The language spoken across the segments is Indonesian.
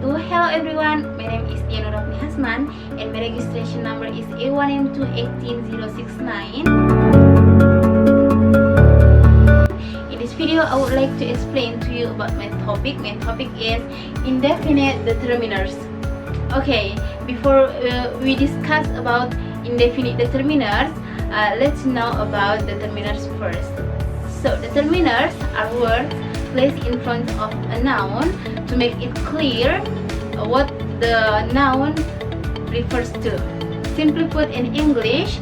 wabarakatuh. Hello everyone, my name is Dian Nurafni Hasman and my registration number is A1M218069. In this video, I would like to explain to you about my topic. My topic is indefinite determiners. Okay, before we discuss about indefinite determiners, let's know about determiners first. So determiners are words placed in front of a noun to make it clear what the noun refers to. Simply put in English,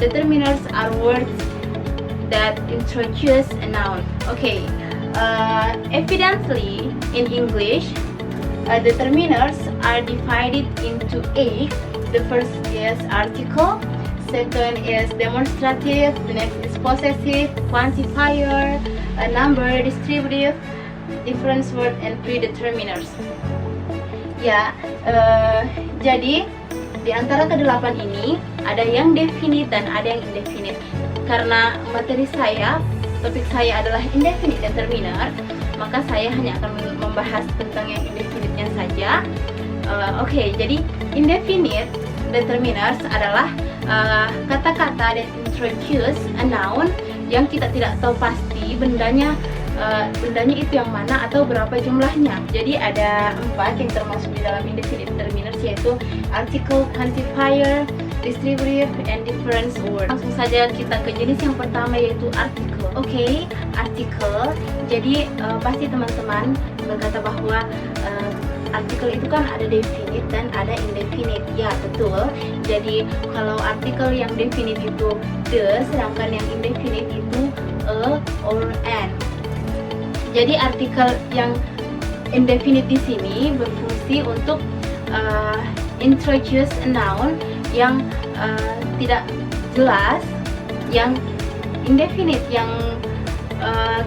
determiners are words that introduce a noun. Okay, evidently in English, determiners are divided into 8. The first is article, second is demonstrative, the next is possessive, quantifier, a number, distributive, difference word, and predeterminers. Ya, jadi di antara kedelapan ini ada yang definite dan ada yang indefinite. Karena materi saya, topik saya adalah indefinite determiner, maka saya hanya akan membahas tentang yang indefinite-nya saja. Oke, jadi indefinite determiners adalah kata-kata that introduce a noun yang kita tidak tahu pasti bendanya itu yang mana atau berapa jumlahnya. Jadi ada 4 yang termasuk di dalam indefinite determiners, yaitu article, quantifier, distributive, and difference word. Langsung saja kita ke jenis yang pertama, yaitu article. Oke, article. Jadi pasti teman-teman berkata bahwa artikel itu kan ada definite dan ada indefinite. Ya, betul. Jadi kalau artikel yang definite itu the, sedangkan yang indefinite itu a or an. Jadi artikel yang indefinite di sini berfungsi untuk introduce a noun yang tidak jelas, yang indefinite, yang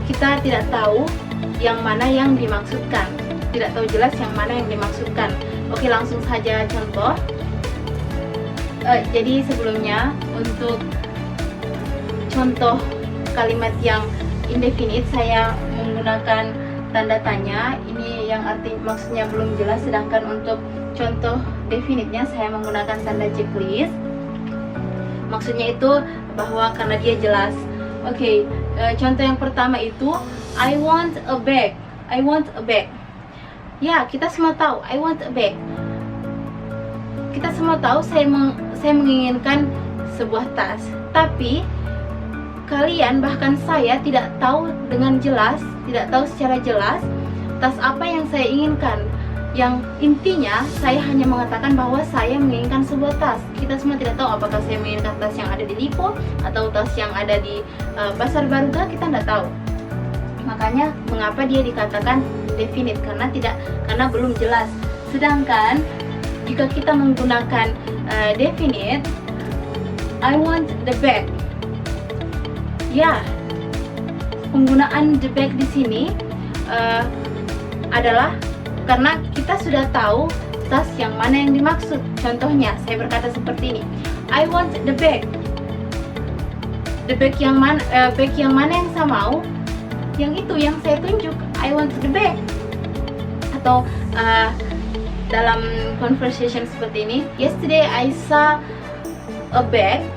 kita tidak tahu yang mana yang dimaksudkan. Tidak tahu jelas yang mana yang dimaksudkan. Oke, langsung saja contoh. Jadi sebelumnya untuk contoh kalimat yang indefinite saya menggunakan tanda tanya. Ini yang arti maksudnya belum jelas, sedangkan untuk contoh definite-nya saya menggunakan tanda checklist. Maksudnya itu bahwa karena dia jelas. Oke, contoh yang pertama itu I want a bag. I want a bag. Ya, kita semua tahu I want a bag. Kita semua tahu saya menginginkan sebuah tas. Tapi kalian, bahkan saya, tidak tahu dengan jelas, tidak tahu secara jelas tas apa yang saya inginkan. Yang intinya saya hanya mengatakan bahwa saya menginginkan sebuah tas. Kita semua tidak tahu apakah saya menginginkan tas yang ada di Lipo atau tas yang ada di Pasar Baruga, kita tidak tahu. Makanya mengapa dia dikatakan definite, karena belum jelas. Sedangkan jika kita menggunakan definite, I want the bag. Ya, penggunaan the bag di sini adalah karena kita sudah tahu tas yang mana yang dimaksud. Contohnya, saya berkata seperti ini, I want the bag. The bag yang mana yang saya mau? Yang itu yang saya tunjuk, I want the bag. Atau dalam conversation seperti ini, yesterday I saw a bag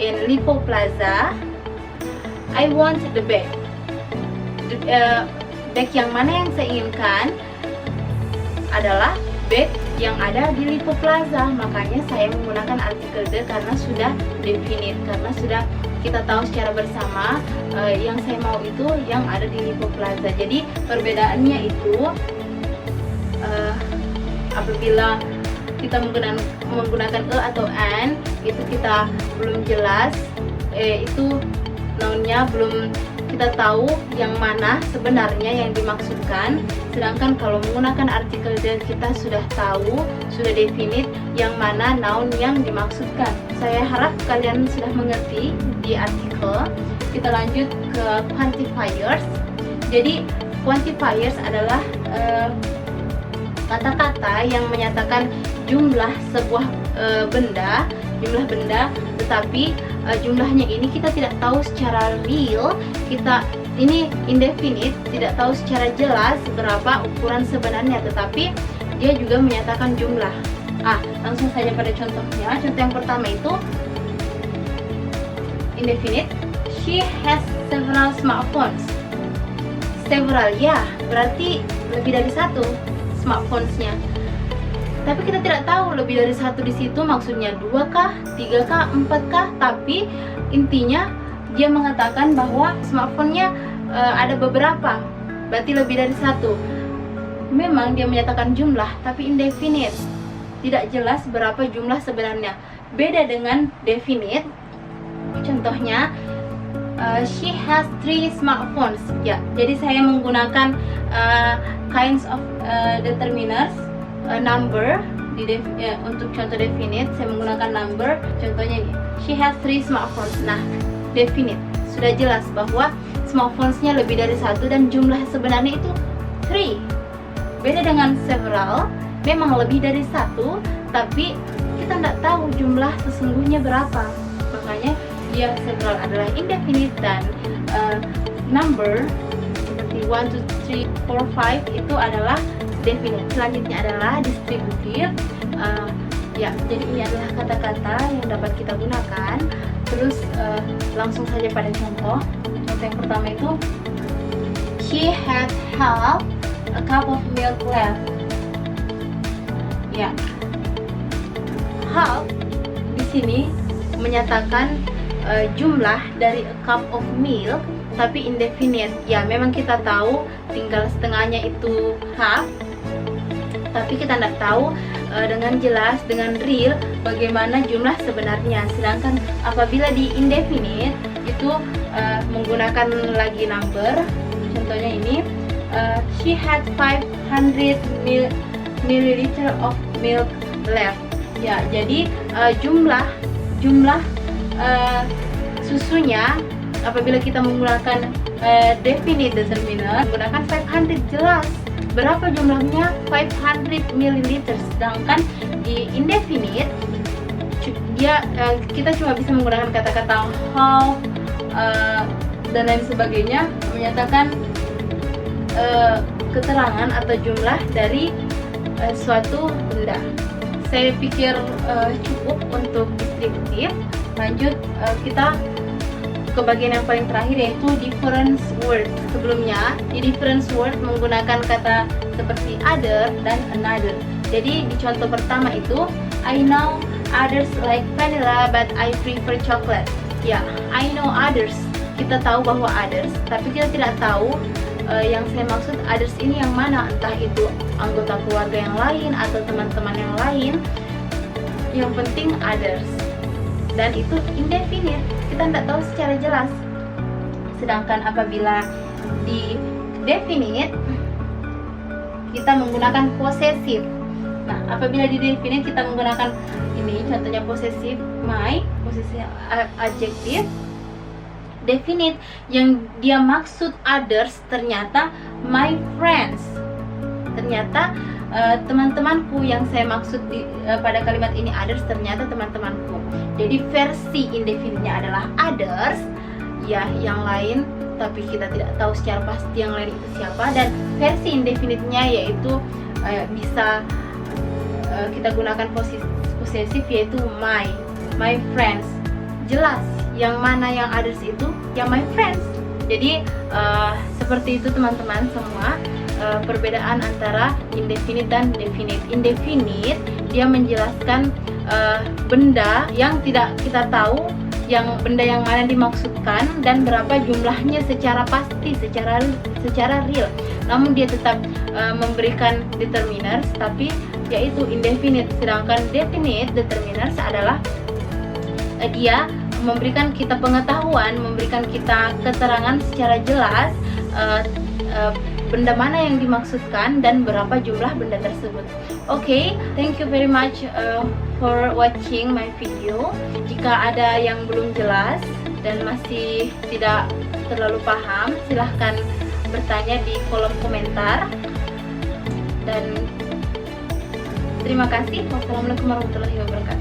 in Lipo Plaza. I want the bag. Bag yang mana yang saya inginkan adalah bag yang ada di Lipo Plaza. Makanya saya menggunakan artikel the karena sudah definite, karena sudah kita tahu secara bersama yang saya mau itu yang ada di Lipo Plaza. Jadi perbedaannya itu apabila kita menggunakan e atau an, itu kita belum jelas, itu nounnya belum kita tahu yang mana sebenarnya yang dimaksudkan. Sedangkan kalau menggunakan artikel the, kita sudah tahu, sudah definite yang mana noun yang dimaksudkan. Saya harap kalian sudah mengerti di artikel. Kita lanjut ke quantifiers. Jadi quantifiers adalah kata-kata yang menyatakan jumlah sebuah benda, tetapi jumlahnya ini kita tidak tahu secara real. Kita ini indefinite, tidak tahu secara jelas berapa ukuran sebenarnya, tetapi dia juga menyatakan jumlah. Langsung saja pada contohnya. Contoh yang pertama itu indefinite. She has several smartphones. Several, ya, berarti lebih dari satu smartphones-nya. Tapi kita tidak tahu lebih dari satu di situ maksudnya 2 kah, 3 kah, 4 kah. Tapi intinya dia mengatakan bahwa smartphone-nya ada beberapa, berarti lebih dari satu. Memang dia menyatakan jumlah, tapi indefinite, tidak jelas berapa jumlah sebenarnya. Beda dengan definite. Contohnya, she has 3 smartphones. Ya, jadi saya menggunakan kinds of determiners, number untuk contoh definite. Saya menggunakan number. Contohnya ini, she has 3 smartphones. Nah, definite sudah jelas bahwa smartphones-nya lebih dari satu dan jumlah sebenarnya itu 3. Beda dengan several, memang lebih dari satu, tapi kita tidak tahu jumlah sesungguhnya berapa. Makanya dia several adalah indefinite, dan number seperti 1, 2, 3, 4, 5 itu adalah definite. Selanjutnya adalah distributive. Ya, jadi ini adalah kata-kata yang dapat kita gunakan. Terus langsung saja pada contoh. Contoh yang pertama itu, she had half a cup of milk left. Ya, half di sini menyatakan jumlah dari a cup of milk, tapi indefinite. Ya, memang kita tahu tinggal setengahnya itu half, tapi kita tidak tahu dengan jelas, dengan real bagaimana jumlah sebenarnya. Sedangkan apabila di indefinite itu menggunakan lagi number. Contohnya ini, she had 500 milliliter of milk left. Ya, jadi jumlah susunya apabila kita menggunakan definite determiner menggunakan 500, jelas berapa jumlahnya, 500 ml. Sedangkan di indefinite kita cuma bisa menggunakan kata-kata half dan lain sebagainya, menyatakan keterangan atau jumlah dari suatu benda. Saya pikir cukup untuk distributif. Lanjut kita ke bagian yang paling terakhir, yaitu difference word. Sebelumnya di difference word menggunakan kata seperti other dan another. Jadi di contoh pertama itu, I know others like vanilla but I prefer chocolate. Ya, I know others, kita tahu bahwa others, tapi kita tidak tahu yang saya maksud others ini yang mana, entah itu anggota keluarga yang lain atau teman-teman yang lain. Yang penting others, dan itu indefinite, kita tidak tahu secara jelas. Sedangkan apabila di definite kita menggunakan possessive. Nah, apabila di definite kita menggunakan ini, contohnya possessive, my, possessive adjective. Definite yang dia maksud others ternyata my friends. Ternyata teman-temanku yang saya maksud pada kalimat ini others, ternyata teman-temanku. Jadi versi indefinite-nya adalah others, ya, yang lain, tapi kita tidak tahu secara pasti yang lain itu siapa. Dan versi indefinite-nya yaitu bisa kita gunakan possessive, yaitu my friends. Jelas yang mana yang others itu, yang my friends. Jadi seperti itu teman-teman semua, perbedaan antara indefinite dan definite. Indefinite dia menjelaskan benda yang tidak kita tahu, yang benda yang mana dimaksudkan dan berapa jumlahnya secara pasti, secara real. Namun dia tetap memberikan determiners, tapi yaitu indefinite. Sedangkan definite determiners adalah dia memberikan kita pengetahuan, memberikan kita keterangan secara jelas benda mana yang dimaksudkan dan berapa jumlah benda tersebut. Okay, thank you very much for watching my video. Jika ada yang belum jelas dan masih tidak terlalu paham, silahkan bertanya di kolom komentar. Dan terima kasih. Wassalamualaikum warahmatullahi wabarakatuh.